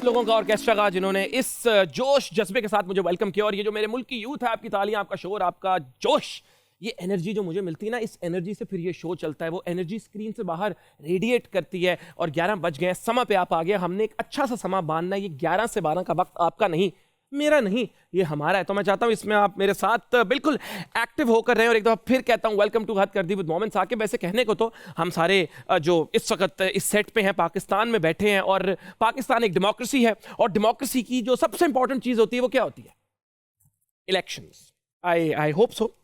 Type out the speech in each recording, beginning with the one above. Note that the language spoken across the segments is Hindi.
लोगों का ऑर्केस्ट्रा का जिन्होंने इस जोश जज्बे के साथ मुझे वेलकम किया। और ये जो मेरे मुल्क की यूथ है, आपकी तालियां, आपका शोर, आपका जोश, ये एनर्जी जो मुझे मिलती है ना, इस एनर्जी से फिर ये शो चलता है। वो एनर्जी स्क्रीन से बाहर रेडिएट करती है। और 11 बज गए, समय पे आप आ गया। हमने एक अच्छा सा समय बांधना है। ये 11 से 12 का वक्त आपका नहीं, मेरा नहीं, ये हमारा है। तो मैं चाहता हूं इसमें आप मेरे साथ बिल्कुल एक्टिव होकर रहें। और एक दफा फिर कहता हूं, वेलकम टू हद कर दी विद मोमिन साकिब। वैसे कहने को तो हम सारे जो इस वक्त इस सेट पे हैं, पाकिस्तान में बैठे हैं, और पाकिस्तान एक डेमोक्रेसी है। और डेमोक्रेसी की जो सबसे इंपॉर्टेंट चीज होती है वो क्या होती है? इलेक्शंस। I hope so.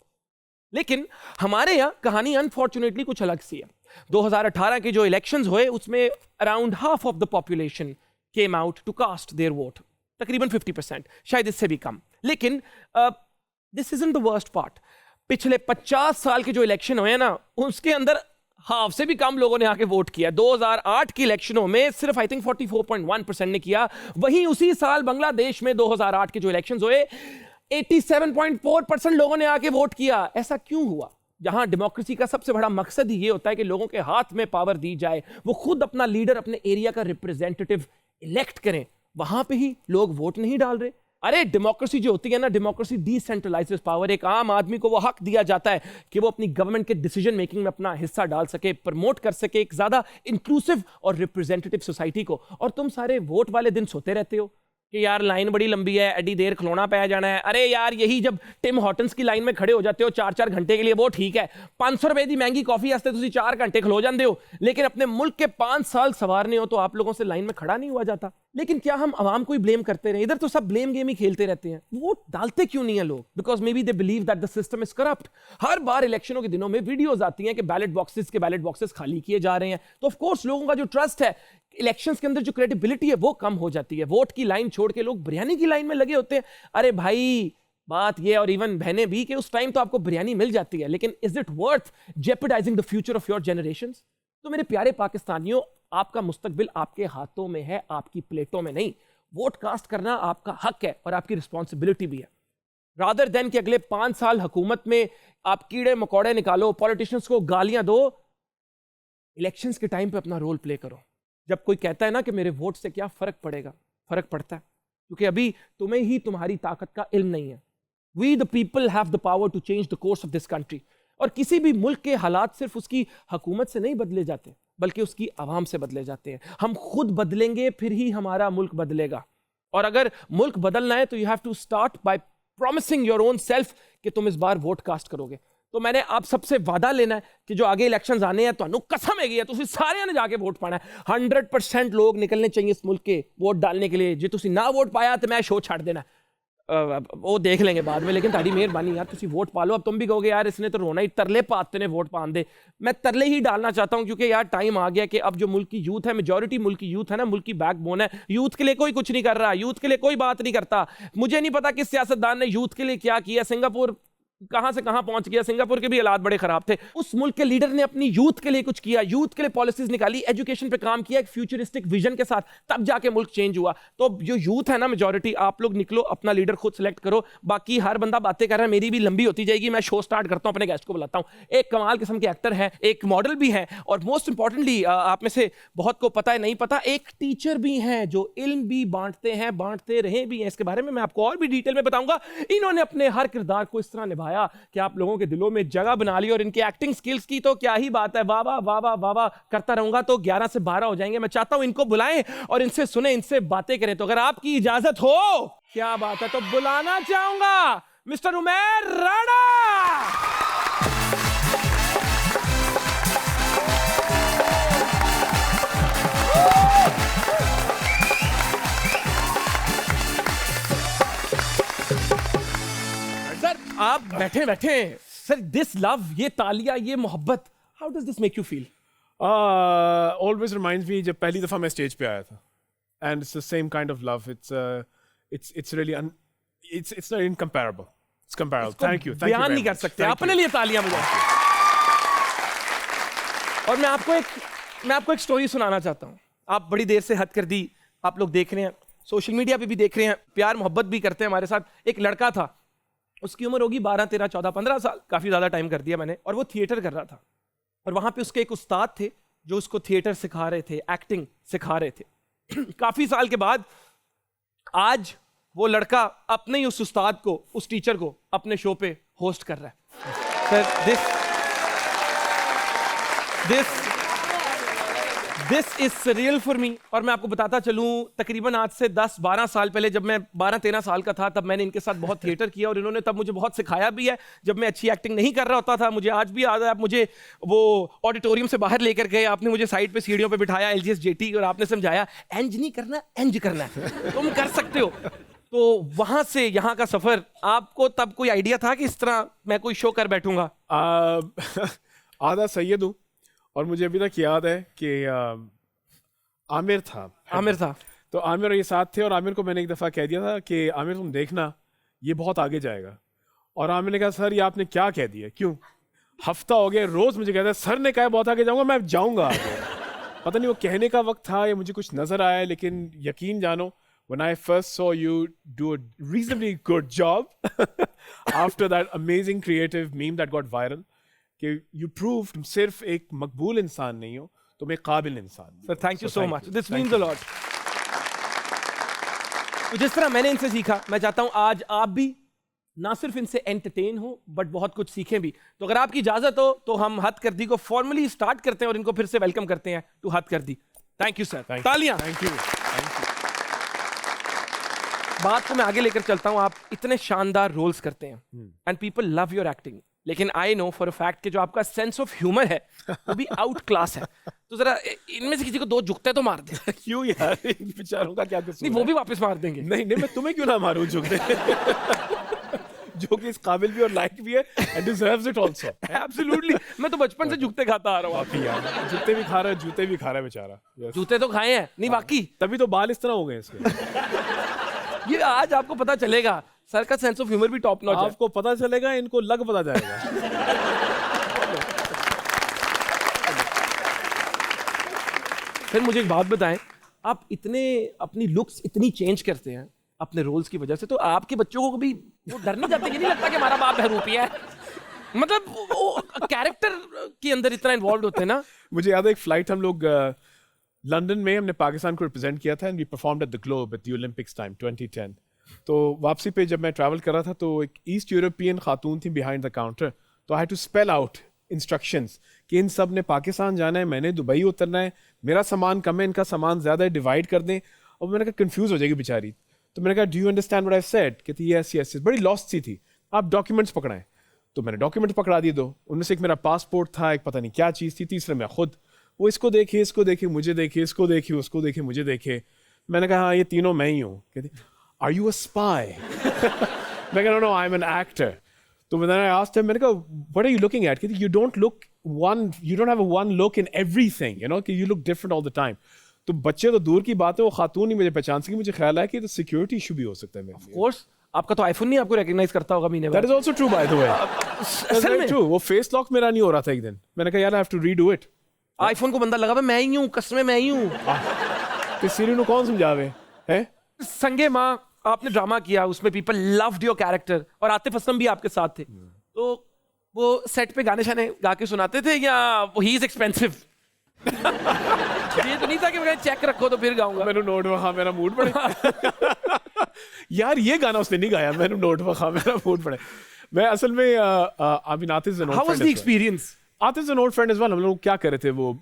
लेकिन हमारे यहाँ कहानी अनफॉर्चुनेटली कुछ अलग सी है। 2018 के जो इलेक्शंस हुए उसमें around half of the population came out to cast their vote, तकरीबन 50%, शायद इससे भी कम। लेकिन this isn't the worst part. पिछले 50 साल के जो इलेक्शन हुए हैं ना, उसके अंदर हाफ से भी कम लोगों ने आके वोट किया। 2008 की इलेक्शनों में सिर्फ आई थिंक 44.1% ने किया। वहीं उसी साल बांग्लादेश में 2008 के जो इलेक्शंस हुए 87.4% लोगों ने आके वोट किया। ऐसा क्यों हुआ? जहां डेमोक्रेसी का सबसे बड़ा मकसद ही ये होता है कि लोगों के हाथ में पावर दी जाए, वो खुद अपना लीडर, अपने एरिया का रिप्रेजेंटेटिव इलेक्ट करें, वहां पे ही लोग वोट नहीं डाल रहे। अरे डेमोक्रेसी जो होती है ना, डेमोक्रेसी डिसेंट्रलाइजेस पावर। एक आम आदमी को वो हक दिया जाता है कि वो अपनी गवर्नमेंट के डिसीजन मेकिंग में अपना हिस्सा डाल सके, प्रमोट कर सके एक ज्यादा इंक्लूसिव और रिप्रेजेंटेटिव सोसाइटी को। और तुम सारे वोट वाले दिन सोते रहते हो कि यार लाइन बड़ी लंबी है, एडी देर खलोना पाया जाना है। अरे यार, यही जब टिम हॉटन्स की लाइन में खड़े हो जाते हो 4-4 घंटे के लिए, वो ठीक है। 500 रुपए की महंगी कॉफी वास्ते तुम 4 घंटे खलो जाते हो, लेकिन अपने मुल्क के 5 साल सवारने हो तो आप लोगों से लाइन में खड़ा नहीं हुआ जाता। लेकिन क्या हम आवाम को ही ब्लेम करते रहे? इधर तो सब ब्लेम गेम ही खेलते रहते हैं। वोट डालते क्यों नहीं है लोग? Because maybe they believe that the system is corrupt. हर बार इलेक्शनों के दिनों में वीडियोस आती हैं कि बैलेट बॉक्सेस खाली किए जा रहे हैं। तो ऑफ कोर्स लोगों का जो ट्रस्ट है इलेक्शंस के अंदर, जो क्रेडिबिलिटी है, वो कम हो जाती है। वोट की लाइन छोड़ के लोग बिरयानी की लाइन में लगे होते हैं। अरे भाई, बात ये, और इवन बहनें भी, कि उस टाइम तो आपको बिरयानी मिल जाती है, लेकिन is it worth jeopardising the future of your generations? तो मेरे प्यारे पाकिस्तानियों, आपका मुस्तकबिल आपके हाथों में है, आपकी प्लेटों में नहीं। वोट कास्ट करना आपका हक है और आपकी रिस्पॉन्सिबिलिटी भी है। रादर देन कि अगले 5 साल हुकूमत में आप कीड़े मकोड़े निकालो, पॉलिटिशियंस को गालियां दो, इलेक्शंस के टाइम पे अपना रोल प्ले करो। जब कोई कहता है ना कि मेरे वोट से क्या फर्क पड़ेगा, फर्क पड़ता है, क्योंकि अभी तुम्हें ही तुम्हारी ताकत का इल्म नहीं है। We the people have the power to change the course of this country. और किसी भी मुल्क के हालात सिर्फ उसकी हुकूमत से नहीं बदले जाते, बल्कि उसकी आवाम से बदले जाते हैं। हम खुद बदलेंगे, फिर ही हमारा मुल्क बदलेगा। और अगर मुल्क बदलना है तो you have to start by promising your own self कि तुम इस बार वोट कास्ट करोगे। तो मैंने आप सबसे वादा लेना है कि जो आगे इलेक्शंस आने हैं, तो कसम है तुसी सारे ने जाके वोट पाना है। 100% लोग निकलने चाहिए इस मुल्क के वोट डालने के लिए। जो तुसी ना वोट पाया तो मैं शो छाड़ देना, वो देख लेंगे बाद में। लेकिन ताड़ी मेहरबानी यार, तुसी वोट पा लो। अब तुम भी कहोगे यार इसने तो रोना ही, तरले पाते ने वोट पान दे। मैं तरले ही डालना चाहता हूं, क्योंकि यार टाइम आ गया कि अब जो मुल्क की यूथ है, मेजॉरिटी मुल्क की यूथ है ना, मुल्क की बैकबोन है। यूथ के लिए कोई कुछ नहीं कर रहा, यूथ के लिए कोई बात नहीं करता। मुझे नहीं पता किस सियासतदान ने यूथ के लिए क्या किया। सिंगापुर कहां से कहां पहुंच गया। सिंगापुर के भी हालात बड़े खराब थे। उस मुल्क के लीडर ने अपनी यूथ के लिए कुछ किया, यूथ के लिए पॉलिसीज निकाली, एजुकेशन पे काम किया, एक फ्यूचरिस्टिक विजन के साथ, तब जाके मुल्क चेंज हुआ। तो जो यूथ है ना, मेजॉरिटी, आप लोग निकलो, अपना लीडर खुद सेलेक्ट करो। बाकी हर बंदा बातें कर रहा है, मेरी भी लंबी होती जाएगी। मैं शो स्टार्ट करता हूं, अपने गेस्ट को बुलाता हूं। एक कमाल किस्म के एक्टर है, एक मॉडल भी है, और मोस्ट इंपॉर्टेंटली आप में से बहुत को पता है, नहीं पता, एक टीचर भी हैं जो इल्म भी बांटते हैं, बांटते रहे भी हैं। इसके बारे में मैं आपको और भी डिटेल में बताऊंगा। इन्होंने अपने हर किरदार को इस तरह निभाया कि आप लोगों के दिलों में जगह बना ली। और इनकी एक्टिंग स्किल्स की तो क्या ही बात है, वाह वाह वाह वाह वाह वाह करता रहूंगा तो 11 से 12 हो जाएंगे। मैं चाहता हूं इनको बुलाएं और इनसे सुने, इनसे बातें करें। तो अगर आपकी इजाजत हो, क्या बात है, तो बुलाना चाहूंगा मिस्टर उमैर राणा। आप बैठे बैठे सर, दिस लव, ये तालियां, ये मोहब्बत, how does this make you feel? Always reminds me जब पहली दफा मैं स्टेज पे आया था, and it's the same kind of love. It's really it's not incomparable. It's comparable. Thank you. बयान नहीं कर सकते, अपने लिए तालियां बजाओ। और मैं आपको एक स्टोरी सुनाना चाहता हूं। आप बड़ी देर से हद कर दी, आप लोग देख रहे हैं, सोशल मीडिया पे भी देख रहे हैं, प्यार मोहब्बत भी करते हैं हमारे साथ। एक लड़का था, उसकी उम्र होगी 12, 13, 14, 15 साल, काफी ज्यादा टाइम कर दिया मैंने। और वो थिएटर कर रहा था, और वहां पे उसके एक उस्ताद थे जो उसको थिएटर सिखा रहे थे, एक्टिंग सिखा रहे थे। काफी साल के बाद आज वो लड़का अपने ही उस उस्ताद को, उस टीचर को अपने शो पे होस्ट कर रहा है। Sir this is surreal for me. और मैं आपको बताता चलूं, तकरीबन आज से 10-12 साल पहले, जब मैं 12-13 साल का था, तब मैंने इनके साथ बहुत थिएटर किया और इन्होंने तब मुझे बहुत सिखाया भी है। जब मैं अच्छी एक्टिंग नहीं कर रहा होता था, मुझे आज भी याद है, आप मुझे वो ऑडिटोरियम से बाहर लेकर गए, आपने मुझे साइड पे सीढ़ियों पे बिठाया LGS JT और आपने समझाया एंज नहीं करना, एंज करना है, तुम कर सकते हो। तो वहां से यहाँ का सफर, आपको तब कोई आइडिया था कि इस तरह मैं कोई शो कर बैठूंगा? आधा सैयद हूँ और मुझे अभी तक याद है कि आमिर था। तो आमिर और ये साथ थे और आमिर को मैंने एक दफ़ा कह दिया था कि आमिर तुम देखना ये बहुत आगे जाएगा। और आमिर ने कहा सर ये आपने क्या कह दिया, क्यों? हफ्ता हो गया रोज़ मुझे कहता है सर ने कहा बहुत आगे जाऊँगा, मैं जाऊँगा आगे। पता नहीं वो कहने का वक्त था या मुझे कुछ नज़र आया, लेकिन यकीन जानो when I first saw you do a reasonably good job after that amazing creative meme that got viral, कि you proved तुम सिर्फ एक मकबूल इंसान नहीं हो, तुम एक काबिल इंसान। Sir, thank you so much. This means a lot. तो जिस तरह मैंने इनसे सीखा, मैं चाहता हूं आज आप भी ना सिर्फ इनसे एंटरटेन हो बट बहुत कुछ सीखें भी। तो अगर आपकी इजाजत हो तो हम हद कर दी को फॉर्मली स्टार्ट करते हैं और इनको फिर से वेलकम करते हैं टू हद कर दी। थैंक यू सर, तालियां। Thank you. बात को मैं आगे लेकर चलता हूं। आप इतने शानदार रोल्स करते हैं and people love your acting, लेकिन I know for a fact कि जो आपका सेंस ऑफ ह्यूमर है वो भी आउट क्लास है। तो जरा इनमें से किसी को 2 जुगते तो मार दे। क्यों यार, इन बेचारों का क्या कसूर? नहीं, वो भी वापस मार देंगे। नहीं, मैं तुम्हें क्यों ना मारूं जुगते? जो कि इस काबिल भी और लायक भी है and deserves it also. Absolutely. मैं तो बचपन से जूते खाता आ रहा हूँ। वाकई यार, जूते भी खा रहा है, जूते भी खा रहा है बेचारा। Yes. जूते तो खाए हैं, नहीं वाकई। तभी तो बाल इस तरह हो गए इसके। ये आज आपको पता चलेगा, सर का सेंस ऑफ ह्यूमर भी टॉप नॉच है। आपको पता चलेगा, इनको लग पता जाएगा। फिर मुझे एक बात बताएं, आप इतने अपनी लुक्स इतनी चेंज करते हैं अपने रोल्स की वजह से, तो आपके बच्चों को कभी वो डर नहीं जाते कि नहीं लगता कि हमारा बाप बहरूपी है? मतलब वो कैरेक्टर के अंदर इतना इन्वॉल्व होते हैं ना। मुझे याद है एक फ्लाइट हम लोग लंदन में हमने पाकिस्तान को रिप्रेजेंट किया था and we performed at the Globe at the Olympics time 2010। तो वापसी पे जब मैं ट्रैवल कर रहा था तो एक ईस्ट यूरोपियन खातून थी बिहाइंड द काउंटर, तो I had to spell out instructions कि इन सब ने पाकिस्तान जाना है, मैंने दुबई उतरना है, मेरा सामान कम है, इनका सामान ज़्यादा है, डिवाइड कर दें। और मैंने कहा कंफ्यूज हो जाएगी बेचारी। तो मैंने कहा do you understand what I said? कहती यस यस। बड़ी लॉस्ट सी थी, आप डॉक्यूमेंट्स पकड़ाएं। तो मैंने डॉक्यूमेंट्स पकड़ा दिए 2, उनमें से एक मेरा पासपोर्ट था, एक पता नहीं क्या चीज़ थी, तीसरे मैं खुद। वो इसको देखे मुझे देखे, इसको देखे उसको देखे मुझे देखे। मैंने कहा हाँ ये तीनों मैं ही हूँ। कहती आर यू अ स्पाई? मैं कहा no I am an actor. तो मैंने आस्क्ड हिम, मैंने कहा what are you looking at? कहती you don't have a one look in everything, you know, कि you look different all the time. तो बच्चे तो दूर की बात है, वो खातून ही मुझे पहचान सकी। मुझे ख्याल है कि तो सिक्योरिटी इशू भी हो सकता है। ऑफ कोर्स आपका तो आईफोन नहीं आपको रिकॉग्नाइज करता होगा महीने में। That is also true by the way. That's very true. वो फेस लॉक मेरा नहीं हो रहा था एक दिन, मैंने कहा यार I have to redo it. IPhone को बंदा लगा मैं ही हूं, कसम मैं ही हूं। ते सीरी नु कौन समझावे है? संगे मां आपने ड्रामा किया, उसमें पीपल लव्ड योर कैरेक्टर और आतिफ असलम भी आपके साथ थे। तो वो सेट पे गाने शाने गा के सुनाते थे या ही इज एक्सपेंसिव? ये तो नहीं था कि मैं चेक रखो तो फिर गाऊंगा। मैंने नोट वहाँ मेरा मूड पड़े। यार ये गाना उसने नहीं गाया, मैंने नोट वहाँ मेरा मूड पड़े। मैं असल में Atif is an old friend. How was the experience? Atif is an old friend as well. हम लोग क्या कर रहे थे, वो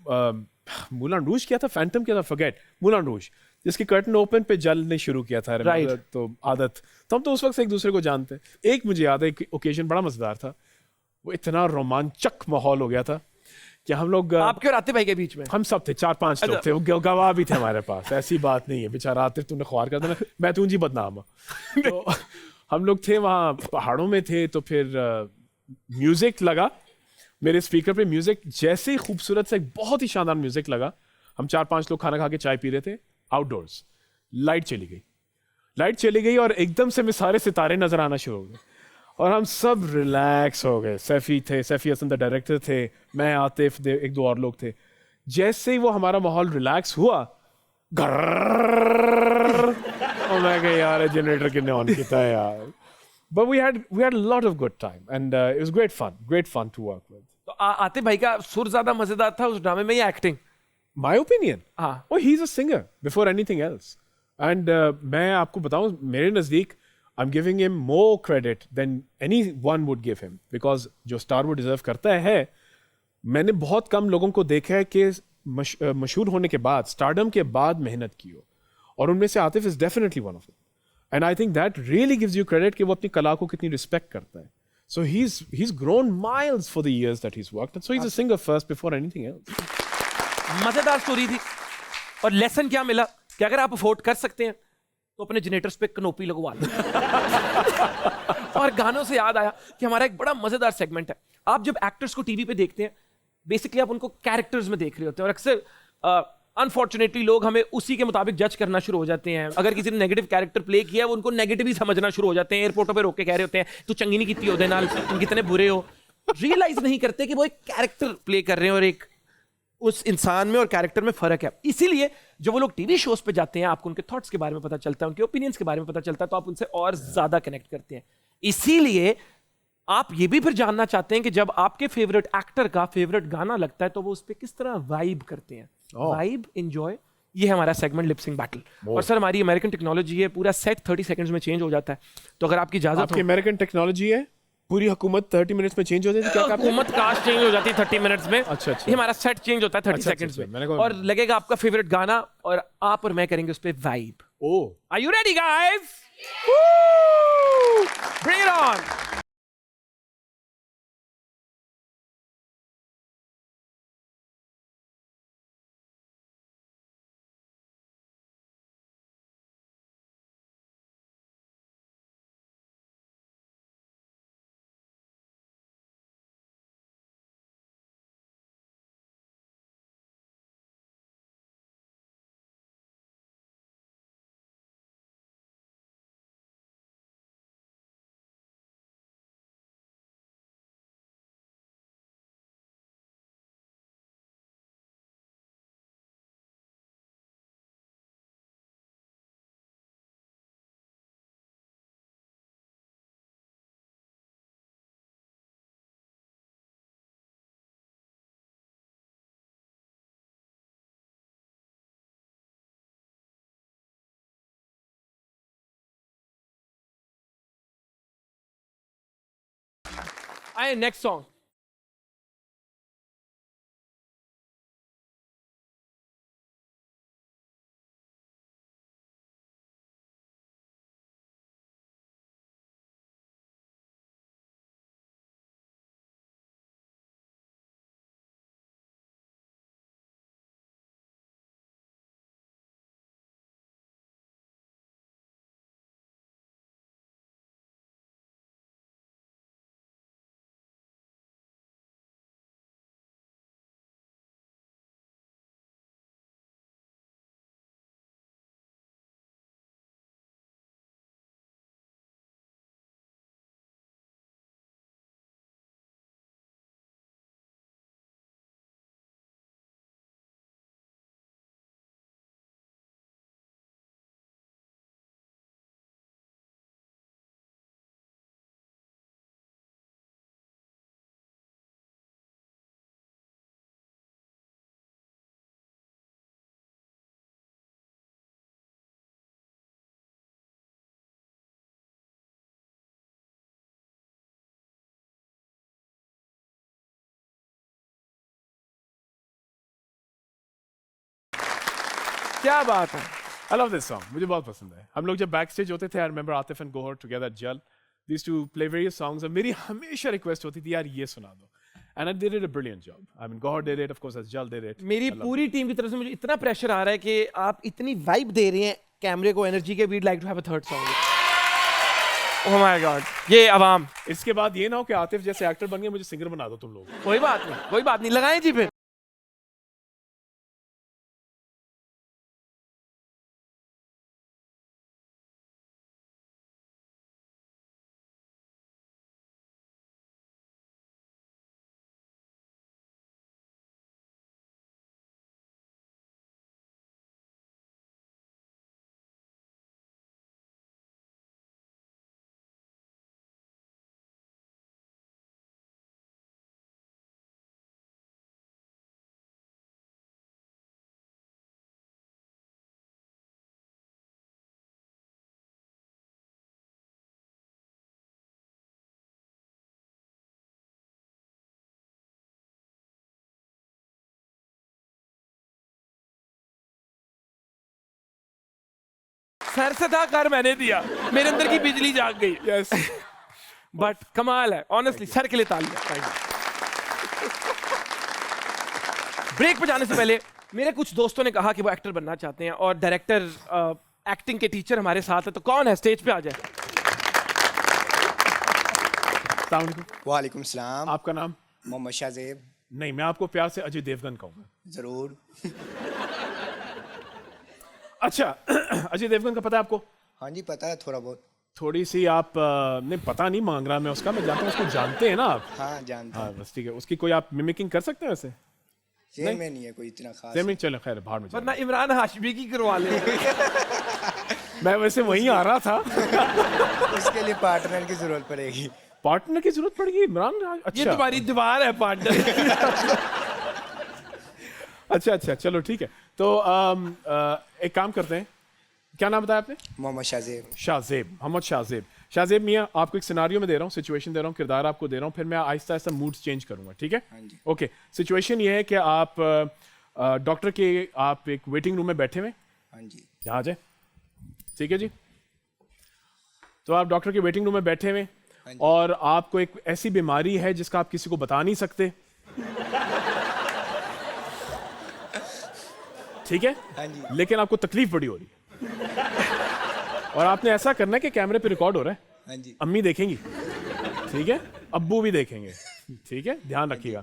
मूलन रूज किया था, फैंटम किया था, फॉरगेट, मूलन रूज, जिसकी कर्टन ओपन पे जलने शुरू किया था। Right. तो आदत तो हम तो उस वक्त से एक दूसरे को जानते हैं। एक मुझे याद है एक ओकेजन बड़ा मजेदार था, वो इतना रोमांचक माहौल हो गया था कि हम लोग आपके और आतिफ भाई के बीच में हम सब थे, 4-5 लोग थे, वो गवाह भी थे हमारे पास। ऐसी बात नहीं है, बेचारा आतिफ तुमने ख्वार कर देना, मैं तू जी बदनाम। तो हम लोग थे वहाँ पहाड़ों में थे, तो फिर म्यूजिक लगा मेरे स्पीकर पे। म्यूजिक जैसे ही खूबसूरत से एक बहुत ही शानदार म्यूजिक लगा, हम 4-5 लोग खाना खा के चाय पी रहे थे आउटडोर्स। लाइट चली गई और एकदम से मैं सारे सितारे नजर आना शुरू हो गए और हम सब रिलैक्स हो गए। सैफी हसन द डायरेक्टर थे, मैं आतिफ, एक 2 और लोग थे। जैसे ही वो हमारा माहौल रिलैक्स हुआ, और मैं कहा यार जनरेटर कितने ऑन किया है यार। But we had a lot of good time and it was great fun to work with. तो आतिफ भाई का सुर ज्यादा मजेदार था उस ड्रामे में या एक्टिंग? My opinion? हाँ। Oh, he's a singer before anything else. And मैं आपको बताऊं, मेरे नज़दीक I am giving him more credit than anyone would give him, because जो स्टार वो डिजर्व करता है, मैंने बहुत कम लोगों को देखा है कि मशहूर होने के बाद, स्टारडम के बाद मेहनत की हो, और उनमें से Atif is definitely one of it. And I think that really gives you credit कि वो अपनी कला को कितनी रिस्पेक्ट करता है। So he's grown miles for the years that he's worked, and so he's a singer first before anything else. मजेदार स्टोरी थी। और लेसन क्या मिला कि अगर आप अफोर्ड कर सकते हैं तो अपने जनरेटर्स पे कनोपी लगवा लो। और गानों से याद आया कि हमारा एक बड़ा मजेदार सेगमेंट है। आप जब एक्टर्स को टीवी पे देखते हैं, बेसिकली आप उनको कैरेक्टर्स में देख रहे होते हैं, और अक्सर अनफॉर्चुनेटली लोग हमें उसी के मुताबिक जज करना शुरू हो जाते हैं। अगर किसी ने नेगेटिव कैरेक्टर प्ले किया, वो उनको नेगेटिव ही समझना शुरू हो जाते हैं। एयरपोर्टों पे रोक के कह रहे होते हैं तू चंगी नहीं कितनी होते नाल, तुम कितने बुरे हो। रियलाइज नहीं करते कि वो एक कैरेक्टर प्ले कर रहे हैं और एक उस इंसान में और कैरेक्टर में फर्क है। इसीलिए जब वो लोग टीवी शोज पे जाते हैं, आपको उनके थॉट्स के बारे में पता चलता है, उनके ओपिनियंस के बारे में पता चलता है, तो आप उनसे और ज्यादा कनेक्ट करते हैं। इसीलिए आप ये भी फिर जानना चाहते हैं कि जब आपके फेवरेट एक्टर का फेवरेट गाना लगता है तो वो उस पर किस तरह वाइब करते हैं। वाइब, एंजॉय, ये है हमारा सेगमेंट लिपसिंग बैटल। और सर हमारी अमेरिकन टेक्नोलॉजी है, पूरा सेट 30 सेकंड्स में चेंज हो जाता है। तो अगर आपकी इजाजत आपकी अमेरिकन टेक्नोलॉजी है, पूरी हुकूमत 30 मिनट्स में चेंज हो जाती है क्या? हुकूमत कास्ट चेंज हो जाती है 30 मिनट्स में। अच्छा। ये हमारा सेट चेंज होता है 30 सेकंड्स में, और लगेगा आपका फेवरेट गाना और आप और मैं करेंगे उस पे vibe. Are you ready guys? Bring it on. आए नेक्स्ट सॉन्ग। क्या बात है। I love this song. मुझे बहुत पसंद है। हम लोग जब बैक स्टेज होते थे, I remember Atif and Gohar together at Jal. They used to play various songs, और मेरी हमेशा रिक्वेस्ट होती थी यार ये सुना दो। And they did a brilliant job. I mean, Gohar did it, of course, as Jal did it. मेरी पूरी टीम की तरफ से मुझे इतना प्रेशर आ रहा है कि आप इतनी वाइब दे रहे हैं कैमरे को, एनर्जी के, we'd like to have a third song. Oh my God, ये अवाम। इसके बाद ये ना हो कि आतिफ जैसे एक्टर बन गए, मुझे सिंगर बना दो तुम लोग। कोई बात नहीं, कोई बात नहीं, लगाएं जी फिर। खैर से था, कर मैंने दिया, मेरे अंदर की बिजली जाग गई। यस बट कमाल है, ऑनेस्टली सर के लिए तालियां। ब्रेक पर जाने से पहले मेरे कुछ दोस्तों ने कहा कि वो एक्टर बनना चाहते हैं और डायरेक्टर एक्टिंग के टीचर हमारे साथ है, तो कौन है? स्टेज पे आ जाए। अस्सलाम वालेकुम। वालेकुम सलाम। आपका नाम? मोहम्मद शाहजेब। नहीं, मैं आपको प्यार से अजय देवगन कहूँगा। जरूर। अच्छा अजय देवगन का पता है आपको? हाँ जी पता है थोड़ा बहुत। थोड़ी सी आप नहीं, पता नहीं मांग रहा मैं उसका, मैं जानता हूँ उसको जानते हैं ना आप। हाँ जानता हाँ हूँ। बस ठीक है, उसकी कोई आप मिमिकिंग कर सकते हैं वैसे? जेल में नहीं है कोई इतना खास। सेम ही, चलो खैर बाहर में चलो। वरना इमरान हाशमी की करवा ले। मैं वैसे वहीं आ रहा था। उसके लिए पार्टनर की जरूरत पड़ेगी। पार्टनर की जरूरत पड़ेगी इमरान? ये अच्छा तुम्हारी दीवार है पार्टनर। अच्छा अच्छा, चलो ठीक है। तो एक काम करते हैं, क्या नाम बताया आपने? मोहम्मद शाहजेब। शाहजेब, मोहम्मद शाहजेब। शाहजेब मियाँ, आपको एक सिनारियो में दे रहा हूँ, सिचुएशन दे रहा हूँ, किरदार आपको दे रहा हूँ, फिर मैं आहिस्ता आहिस्ता मूड्स चेंज करूंगा, ठीक है? हाँ जी। ओके, सिचुएशन ये है कि आप डॉक्टर के आप एक वेटिंग रूम में बैठे हुए, हाँ जी। यहाँ आ जाए, ठीक है जी? तो आप डॉक्टर के वेटिंग रूम में बैठे हुए हाँ जी। और आपको एक ऐसी बीमारी है जिसका आप किसी को बता नहीं सकते, ठीक है? हाँ जी। लेकिन आपको तकलीफ बड़ी हो रही है और आपने ऐसा करना है कि कैमरे पे रिकॉर्ड हो रहा है, हाँ जी। अम्मी देखेंगी, ठीक है, अब्बू भी देखेंगे, ठीक है, ध्यान रखिएगा।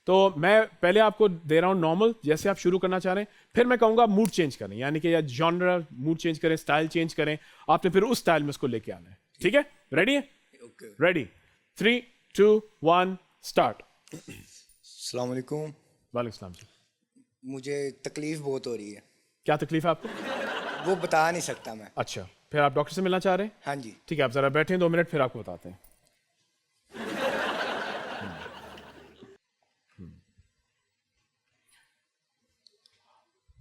तो मैं पहले आपको दे रहा हूँ नॉर्मल, जैसे आप शुरू करना चाह रहे हैं, फिर मैं कहूँगा मूड चेंज करें, यानी कि या जॉनर मूड चेंज करें, स्टाइल चेंज करें, आपने फिर उस स्टाइल में उसको लेके आना है, ठीक है? रेडी है? ओके। Ready, 3 2 1 start. अस्सलाम वालेकुम। वालेकुम सलाम जी। मुझे तकलीफ बहुत हो रही है। क्या तकलीफ है आपको? वो बता नहीं सकता मैं। अच्छा, फिर आप डॉक्टर से मिलना चाह रहे हैं? हाँ जी। ठीक है, आप जरा बैठें 2 मिनट, फिर आपको बताते हैं।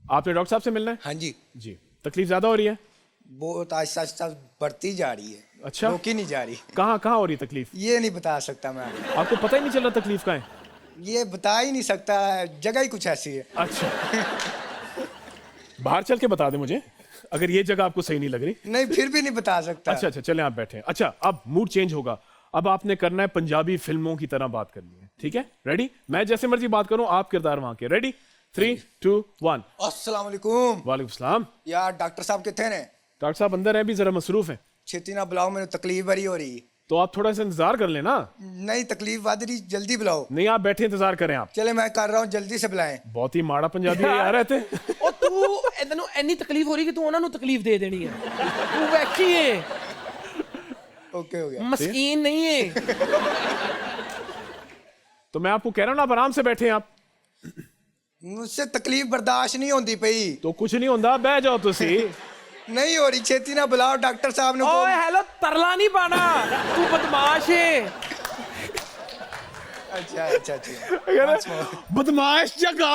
आपने डॉक्टर साहब से मिलना है? हाँ जी। जी। तकलीफ ज्यादा हो रही है? बहुत आहिस्ता आहिस्ता बढ़ती जा रही है। अच्छा। रोकी नहीं जा रही। कहाँ कहाँ हो रही है तकलीफ? ये नहीं बता सकता मैं। आपको पता ही नहीं चल रहा तकलीफ कहाँ है? ये बता ही नहीं सकता, जगह ही कुछ ऐसी है। अच्छा। बाहर चल के बता दें मुझे, अगर ये जगह आपको सही नहीं लग रही। नहीं फिर भी नहीं बता सकता। अच्छा अच्छा, चलें आप बैठे। अच्छा, अब मूड चेंज होगा, अब आपने करना है पंजाबी फिल्मों की तरह बात करनी है, ठीक है? रेडी? मैं जैसे मर्जी बात करूं, आप किरदार वहां के। रेडी? 3 2 1। अस्सलाम वालेकुम। वालेकुम सलाम। यार डॉक्टर साहब कितने ने? डॉक्टर साहब अंदर हैं, भी जरा मसरूफ हैं। छेती ना बुलाओ, मैंने तकलीफ बड़ी हो रही। तो आप थोड़ा सा इंतजार कर लेना। नहीं तकलीफ वध रही, जल्दी बुलाओ। नहीं, आप बैठे इंतजार करें आप। चले मैं कर रहा हूँ, जल्दी से बुलाएं। बहुत ही माड़ा पंजाबी है यार रहते। ਉਹ ਤੂੰ ਇਹਨਾਂ ਨੂੰ ਇੰਨੀ ਤਕਲੀਫ ਹੋ ਰਹੀ ਕਿ ਤੂੰ ਉਹਨਾਂ ਨੂੰ ਤਕਲੀਫ ਦੇ ਦੇਣੀ ਹੈ। ਤੂੰ ਵੈਖੀ ਹੈ, ओके हो गया। ਮਸਕੀਨ नहीं है। तो मैं आपको कह रहा हूं ना, आप आराम से बैठे हैं आप। मुझसे तकलीफ बर्दाश्त नहीं होती पई। तो कुछ नहीं होता, बह जाओ तुसी। नहीं हो रही, छेती ना बुलाओ डॉक्टर साहब ने। ओए हेलो, तरला नहीं पाना, तू बदमाश है। अच्छा अच्छा अच्छा। बदमाश जगह।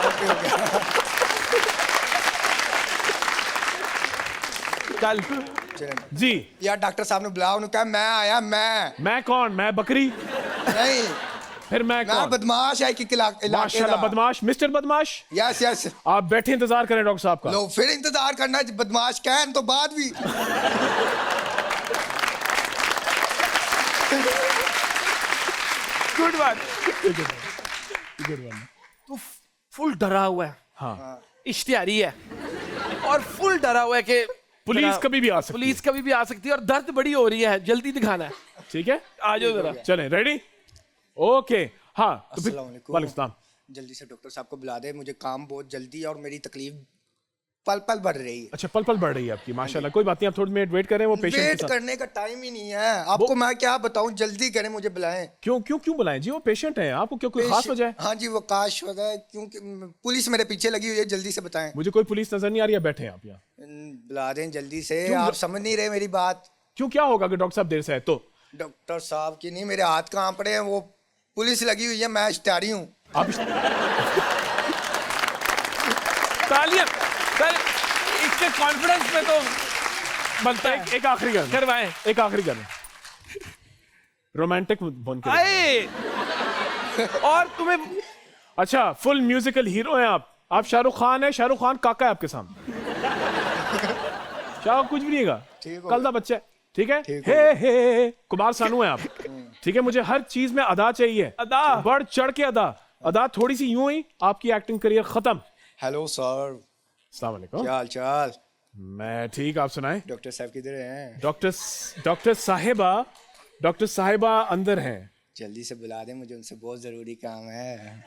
ओके हो गया। चल चले। जी। यार डॉक्टर साहब ने बुलाओ, उन्होंने कहा मैं आया। मैं कौन? मैं बकरी? नहीं फिर मैं मैं कौन? बदमाश है कि इलाके माशाल्लाह, बदमाश, मिस्टर बदमाश। Yes yes. आप बैठे इंतजार करें डॉक्टर साहब का। लो फिर इंतजार करना, बदमाश कहन तो बाद भी। Good one. तू फुल डरा हुआ है, हाँ, इश्तिहारी है और फुल डरा हुआ है कि पुलिस कभी भी आ सकती पुलिस कभी भी आ सकती है और दर्द बड़ी हो रही है, जल्दी दिखाना है। है। ठीक है, आ जाओ जरा। चलें। रेडी? ओके। हाँ तो फिर अस्सलाम वालेकुम। वालेकुम सलाम। जल्दी से डॉक्टर साहब को बुला दे, मुझे काम बहुत जल्दी है और मेरी तकलीफ पल पल बढ़ रही है। अच्छा, पल पल बढ़ रही है आपकी, माशाल्लाह। कोई बात नहीं, आप थोड़ी मिनट वेट करें, वो पेशेंट वेट के साथ। करने का टाइम ही नहीं है आपको, मैं क्या बताऊं, जल्दी करें, मुझे बुलाएं। क्यों क्यों क्यों बुलाएं जी? वो पेशेंट है, आपको क्यों, कोई खास वजह है? हाँ जी वो काश वजह है, क्योंकि पुलिस मेरे पीछे लगी हुई है, जल्दी से बताएं। मुझे कोई पुलिस नजर नहीं आ रही है, बैठे हैं आप यहाँ। बुला दें जल्दी से। क्यों? आप समझ नहीं रहे मेरी बात। क्यों, क्या होगा अगर डॉक्टर साहब देर से आए तो? डॉक्टर साहब की नहीं, मेरे हाथ कहाँ पड़े हैं, वो पुलिस लगी हुई है, मैं इश्तिहारी हूँ। आप तालियां सर, इसके कॉन्फिडेंस में तो बनता है। एक आखिरी कर, करवाएं। एक आखिरी कर, रोमांटिक बन के। आए और तुम्हें अच्छा, फुल म्यूजिकल हीरो हैं आप शाहरुख खान है, शाहरुख खान काका है आपके सामने। शाह कुछ भी नहीं है ठीक हो कल दा बच्चा है, ठीक है? ठीक हे कुमार सानू है आप, ठीक है? मुझे हर चीज में अदा चाहिए, अदा। बढ़ चढ़ के अदा। अदा थोड़ी सी यूं ही आपकी एक्टिंग करियर खत्म। हेलो सर, अस्सलाम वालेकुम। क्या हाल चाल? मैं ठीक, आप सुनाएं? डॉक्टर साहब किधर हैं? डॉक्टर साहिबा अंदर हैं। जल्दी से बुला दें, मुझे उनसे बहुत ज़रूरी काम है।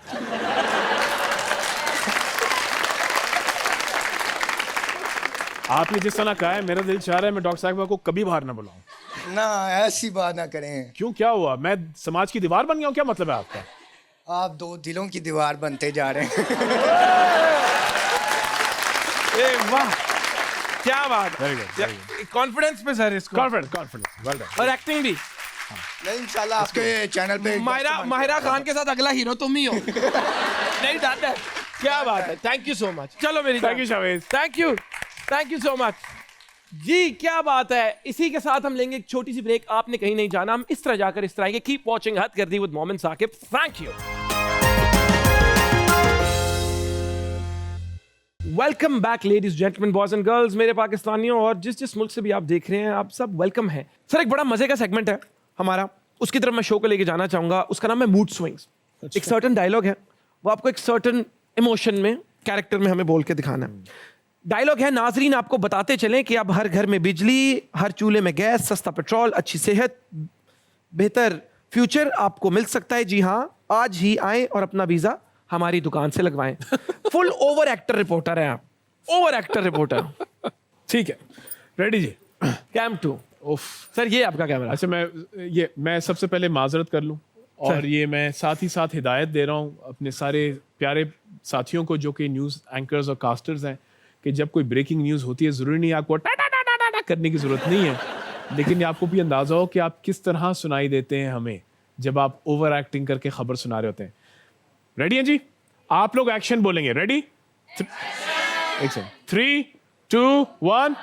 आपने जिस तरह कहा है मेरा दिल चाह रहा है मैं डॉक्टर साहिबा को कभी बाहर ना बुलाऊं। ना, ऐसी बात ना करें। क्यों, क्या हुआ? मैं समाज की दीवार बन गया हूं, क्या मतलब है आपका? आप दो दिलों की दीवार बनते जा रहे हैं। ए वाह, क्या बात है। Very good. कॉन्फिडेंस पे सर इसको। Confidence well done. और एक्टिंग भी। नहीं, इंशाल्लाह आपके चैनल पे माहिरा खान के साथ अगला हीरो तुम ही हो। नहीं दादा, क्या बात है। Thank you so much. चलो मेरी thank you Shavez. Thank you so much जी, क्या बात है। इसी के साथ हम लेंगे एक छोटी सी ब्रेक। आपने कहीं नहीं जाना, हम इस तरह जाकर इस तरह आएंगे। कीप वॉचिंग हद कर दी with Momin Saqib. Thank you. Welcome back ladies gentleman boys and girls, मेरे पाकिस्तानियों और जिस मुल्क से भी आप देख रहे हैं, आप सब वेलकम है। सर एक बड़ा मजे का सेगमेंट है हमारा, उसकी तरफ मैं शो को लेके जाना चाहूंगा। उसका नाम है मूड स्विंग्स। एक सर्टन डायलॉग है, वो आपको एक सर्टन इमोशन में, कैरेक्टर में हमें बोल के दिखाना है। डायलॉग है, नाजरीन आपको बताते चलें कि अब हर घर में बिजली, हर चूल्हे में गैस, सस्ता पेट्रोल, अच्छी सेहत, बेहतर फ्यूचर आपको मिल सकता है। जी हाँ, आज ही आएं और अपना वीजा हमारी दुकान से लगवाएं। फुल ओवर एक्टर रिपोर्टर है आप, ओवर एक्टर रिपोर्टर। ठीक है, रेडी जी। Cam two. उफ सर ये आपका कैमरा। अच्छा, मैं सबसे पहले माजरत कर लूं, और ये मैं साथ ही साथ हिदायत दे रहा हूं अपने सारे प्यारे साथियों को जो कि न्यूज़ एंकर्स और कास्टर्स हैं, कि जब कोई ब्रेकिंग न्यूज़ होती है ज़रूरी नहीं आपको टा टा टा टा टा करने की ज़रूरत नहीं है, लेकिन ये आपको भी अंदाज़ा हो कि आप किस तरह सुनाई देते हैं हमें जब आप ओवर एक्टिंग करके खबर सुना रहे होते हैं। रेडी हैं जी? आप लोग एक्शन बोलेंगे। रेडी? एक सेकंड। 3, 2, 1।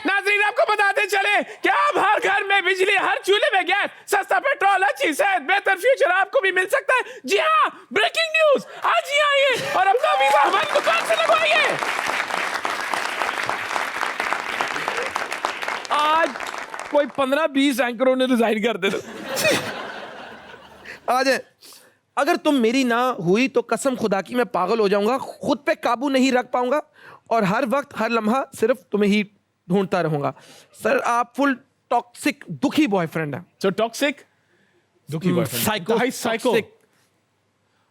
नाज़रीन आपको बताते चले कि अब हर घर में बिजली, हर चूल्हे में गैस, सस्ता पेट्रोल, अच्छी सेहत, बेहतर फ्यूचर आपको भी मिल सकता है। जी हाँ, ब्रेकिंग न्यूज, आज ही आइए और अपना वीजा हमारी दुकान से लगवाइए। आज कोई 15-20 एंकरों ने रिजाइन कर दे। आज अगर तुम मेरी ना हुई तो कसम खुदा की मैं पागल हो जाऊंगा, खुद पे काबू नहीं रख पाऊंगा और हर वक्त हर लम्हा सिर्फ तुम्हें ही ढूंढता रहूंगा। सर आप फुल टॉक्सिक दुखी बॉयफ्रेंड है। सो टॉक्सिक दुखी बॉयफ्रेंड, साइको।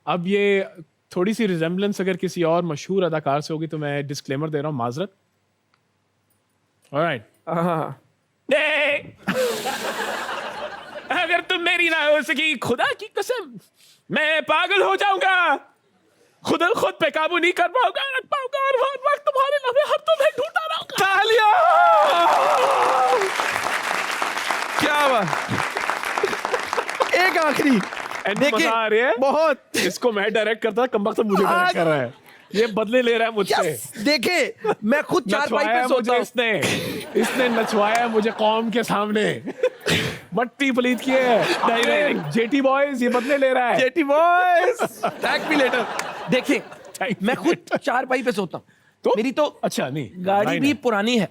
अब ये थोड़ी सी रिजेम्बलेंस अगर किसी और मशहूर अदाकार से होगी तो मैं डिस्क्लेमर दे रहा हूं, माजरत। ऑलराइट। अगर तुम मेरी ना हो सकी, खुदा की कसम मैं पागल हो जाऊंगा, खुद पे काबू नहीं कर पाऊंगा, रख पाऊंगा और हर वक्त तुम्हारे लम्हे हर तुम्हें ढूंढता रहूंगा। तालियां! क्या बात। एक आखिरी मजा आ रही है बहुत। इसको मैं डायरेक्ट करता, कम वक्त मुझे डायरेक्ट कर रहा है, ये बदले ले रहा है मुझसे। देखे मैं खुद चारपाई पे सोता हूं। इसने नचवाया मुझे कौम के सामने, मट्टी पलीत की है। जेटी बॉयज ये बदले ले रहा है। Jetty boys, thank me later. देखें मैं खुद चारपाई पे सोता हूं, तो मेरी तो अच्छा नहीं, गाड़ी भी पुरानी है,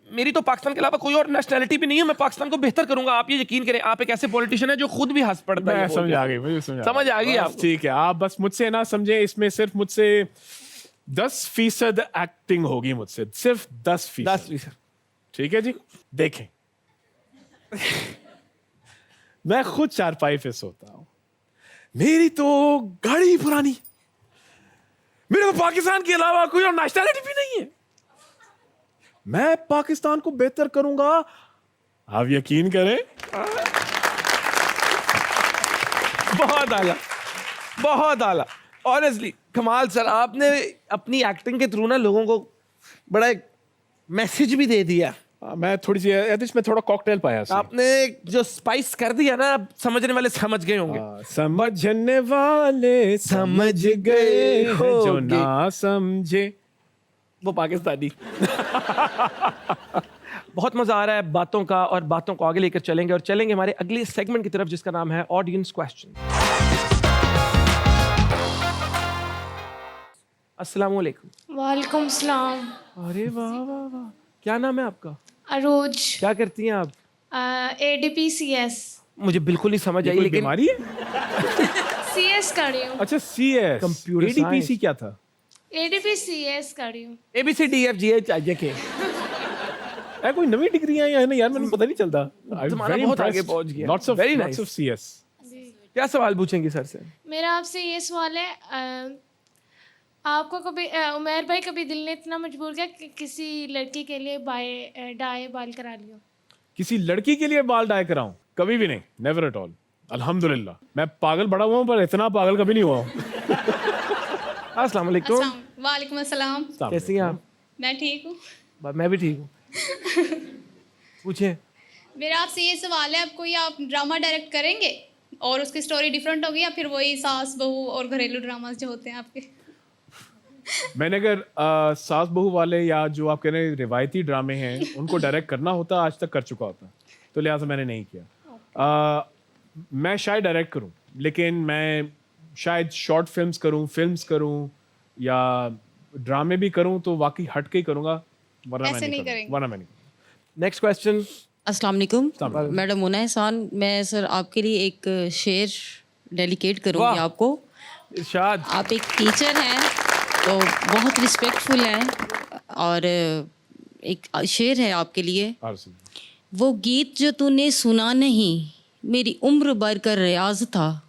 मेरी तो पाकिस्तान के अलावा कोई और नेशनैलिटी भी नहीं है। मैं पाकिस्तान को बेहतर करूंगा, आप ये यकीन करें। आप एक ऐसे पॉलिटिशियन है जो खुद भी हंस पड़ता है। समझ आ गई, मुझे समझ आ गई आप। ठीक है, आप बस मुझसे ना समझे, इसमें सिर्फ मुझसे 10% एक्टिंग होगी, मुझसे सिर्फ 10%। ठीक है जी, देखें मैं खुद चारपाई पे सोता हूं, मेरी तो गाड़ी पुरानी, मेरे तो पाकिस्तान के अलावा कोई और नेशनैलिटी भी नहीं है। मैं पाकिस्तान को बेहतर करूंगा, आप यकीन करें। बहुत आला, बहुत आला। ऑनेस्टली कमाल सर, आपने अपनी एक्टिंग के थ्रू ना लोगों को बड़ा एक मैसेज भी दे दिया। मैं थोड़ी सी इसमें थोड़ा कॉकटेल पाया, आपने जो स्पाइस कर दिया ना, समझने वाले समझ गए होंगे। समझने वाले समझ गए जो ना समझे वो पाकिस्तानी। बहुत मजा आ रहा है बातों का, और बातों को आगे लेकर चलेंगे और चलेंगे हमारे अगले सेगमेंट की तरफ जिसका नाम है ऑडियंस क्वेश्चन। अस्सलाम वालेकुम। वालेकुम सलाम। अरे वाह वाह वाह, क्या नाम है आपका? अरोज। क्या करती हैं आप? ADPCS। मुझे बिल्कुल नहीं समझ आई, कोई लेकिन बीमारी है? CS कर रही हूँ। अच्छा CS Computer ADPC science। क्या था? ADPCS कर रही हूँ। ABCDFGH है कोई नवी डिग्री है या नहीं यार, मैंने पता नहीं चलता। तुम्हारा बहुत आगे पहुंच गया। Lots of Very lots nice। of CS। क्या सवाल पूछेंगे सर से? मेरा आपसे ये सवाल है, आपको कभी उमैर भाई कभी दिल ने इतना मजबूर किया कि किसी लड़की के लिए डाई बाल करा लियो? किसी लड़की के लिए बाल डाई कराऊं? कभी भी नहीं, नेवर एट ऑल। अल्हम्दुलिल्लाह मैं पागल बड़ा हुआ हूं, पर इतना पागल कभी नहीं हुआ हूं। अस्सलाम वालेकुम। वालेकुम अस्सलाम। कैसी हैं आप? मैं ठीक हूँ। मैं भी ठीक हूँ। पूछे। मेरा आपसे ये सवाल है, अब कोई आप ड्रामा डायरेक्ट करेंगे और उसकी स्टोरी डिफरेंट होगी या फिर वही सास बहू और घरेलू ड्रामास जो होते हैं आपके? मैंने अगर सास बहू वाले या जो आप कह रहे हैं रिवायती ड्रामे हैं उनको डायरेक्ट करना होता आज तक कर चुका होता, तो लिहाजा मैंने नहीं किया। मैं शायद डायरेक्ट करूं, लेकिन मैं शायद शॉर्ट फिल्म्स करूं या ड्रामे भी करूं तो वाकई हट के ही करूंगा, वरना मैं ऐसे नहीं करूंगा, करेंगे। वरना मैं नहीं करूंगा। Next question. अस्सलाम वालेकुम मैडम मुना एहसान, मैं सर आपके लिए एक शेर डेलिकेट करूंगी वाह। आपको। इरशाद। आप एक टीचर हैं तो बहुत रिस्पेक्टफुल हैं, और एक शेर है आपके लिए। आरसी। वो गीत जो तूने सुना नहीं मेरी उम्र भर का रियाज था,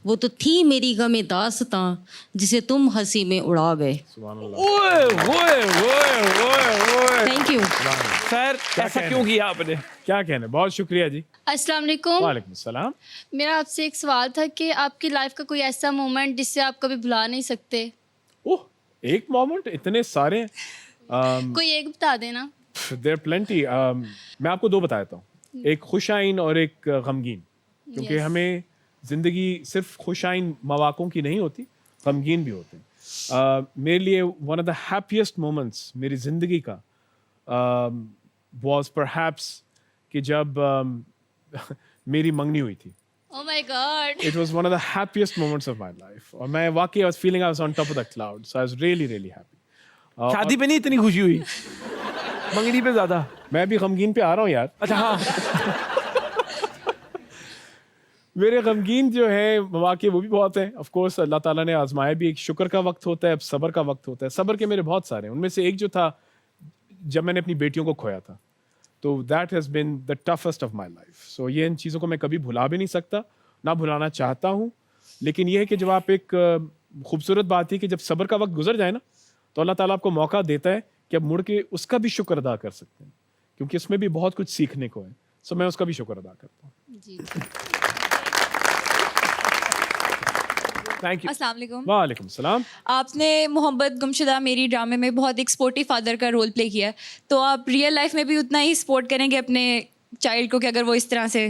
वो तो थी मेरी गमे दास्तां जिसे तुम हंसी में उड़ा गए। सुभान अल्लाह। ओए ओए ओए ओए ओए। थैंक यू सर ऐसा क्यों किया आपने? क्या कहने, बहुत शुक्रिया जी। अस्सलाम वालेकुम। वालेकुम सलाम। मेरा आपसे एक सवाल था कि आपकी लाइफ का कोई ऐसा मोमेंट जिससे आप कभी भुला नहीं सकते? ओह, एक मोमेंट, इतने सारे हैं। कोई एक बता देना। There plenty. मैं आपको दो बता देता हूँ, एक खुशाइन और एक गमगीन, क्योंकि Yes. हमें ज़िंदगी सिर्फ खुशाइन मवाक़ों की नहीं होती, गमगीन भी होते हैं। मेरे लिए one of the happiest moments मेरी ज़िंदगी का वाज परहैप्स कि जब मेरी मंगनी हुई थी। ओह my God. It was one of the happiest moments of my life, और मैं वाकई I was feeling I was on top of the clouds, so I was really really happy। शादी पे नहीं इतनी खुशी हुई, मंगनी पे ज्यादा। मैं भी गमगीन पे आ रहा हूँ यार। अच्छा हाँ। मेरे गमगीन जो है मौके वो भी बहुत हैं। ऑफ कोर्स अल्लाह ताला ने आजमाया भी, एक शुक्र का वक्त होता है, अब सब्र का वक्त होता है। सब्र के मेरे बहुत सारे हैं, उनमें से एक जो था जब मैंने अपनी बेटियों को खोया था, तो that has been the toughest of my life. So ये इन चीज़ों को मैं कभी भुला भी नहीं सकता, ना भुलाना चाहता हूँ। लेकिन ये है कि जब आप एक खूबसूरत बात है कि जब सब्र का वक्त गुजर जाए ना, तो अल्लाह ताला आपको मौका देता है कि अब मुड़ के उसका भी शुक्र अदा कर सकते हैं, क्योंकि उसमें भी बहुत कुछ सीखने को है। सो मैं उसका भी शुक्र अदा करता हूँ। जी। Thank you. अस्सलाम वालेकुम। वालेकुम सलाम। आपने मोहब्बत गुमशुदा मेरी ड्रामे में बहुत एक स्पोर्टिव फादर का रोल प्ले किया है, तो आप रियल लाइफ में भी उतना ही सपोर्ट करेंगे अपने चाइल्ड को कि अगर वो इस तरह से?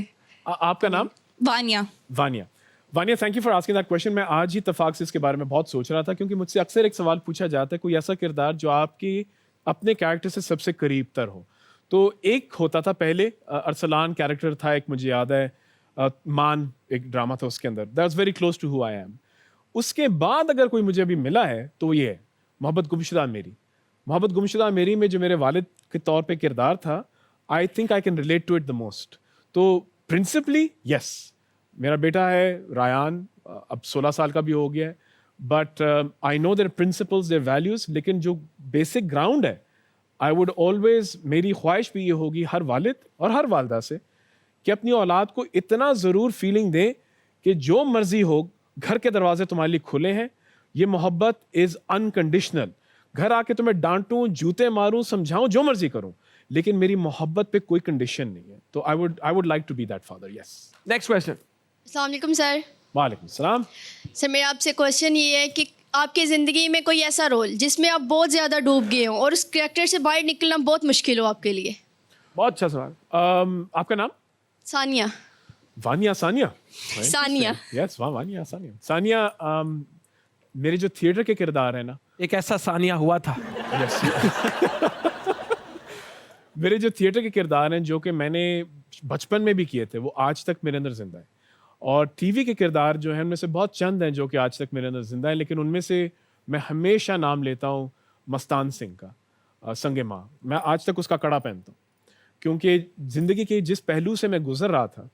आपका नाम? Vaniya. Vaniya, thank you for asking that question. मैं आज ही इत्तेफाक से इसके बारे में बहुत सोच रहा था, क्योंकि मुझसे अक्सर एक सवाल पूछा जाता है, कोई ऐसा किरदार जो आपकी अपने कैरेक्टर से सबसे करीब तर हो। तो एक होता था पहले, अरसलान कैरेक्टर था एक, मुझे याद है, मान एक ड्रामा था उसके अंदर, that was very close to who I am. उसके बाद अगर कोई मुझे अभी मिला है तो ये है मोहब्बत गुमशुदा मेरी। मोहब्बत गुमशुदा मेरी में जो मेरे वालिद के तौर पे किरदार था, I think I can relate to it the most. तो प्रिंसिपली यस, मेरा बेटा है रायान, अब 16 साल का भी हो गया है, but I know their principles, their values, लेकिन जो बेसिक ग्राउंड है, आई वुड ऑलवेज, मेरी ख्वाहिश भी ये होगी हर वालिद और हर वालदा से कि अपनी औलाद को इतना ज़रूर फीलिंग दें कि जो मर्जी हो, घर के दरवाजे तुम्हारे लिए खुले हैं। ये मोहब्बत इज़ अनकंडीशनल। घर आके तुम्हें डांटूं, जूते मारूं, समझाऊं, जो मर्जी करूं, लेकिन मेरी मोहब्बत पे कोई कंडीशन नहीं है। तो I would like to be that father. Yes. Next question. अस्सलाम वालेकुम सर। वालेकुम सलाम। सर मेरा आपसे क्वेश्चन ये है कि आपकी ज़िंदगी में कोई ऐसा रोल जिसमें आप बहुत ज़्यादा डूब गए हो और उस कैरेक्टर से बाहर निकलना बहुत मुश्किल हो आपके लिए? बहुत अच्छा सवाल। आपका नाम? सानिया। वानिया सानिया। सानिया। यस, वानिया सानिया। सानिया, मेरे जो थिएटर के किरदार है ना, एक ऐसा सानिया हुआ था। यस। मेरे जो थिएटर के किरदार हैं जो कि मैंने बचपन में भी किए थे, वो आज तक मेरे अंदर जिंदा है। और टीवी के किरदार जो हैं उनमें से बहुत चंद हैं जो कि आज तक मेरे अंदर जिंदा है, लेकिन उनमें से मैं हमेशा नाम लेता हूँ मस्तान सिंह का, संगे माँ। मैं आज तक उसका कड़ा पहनता हूँ क्योंकि ज़िंदगी के जिस पहलू से मैं गुजर रहा था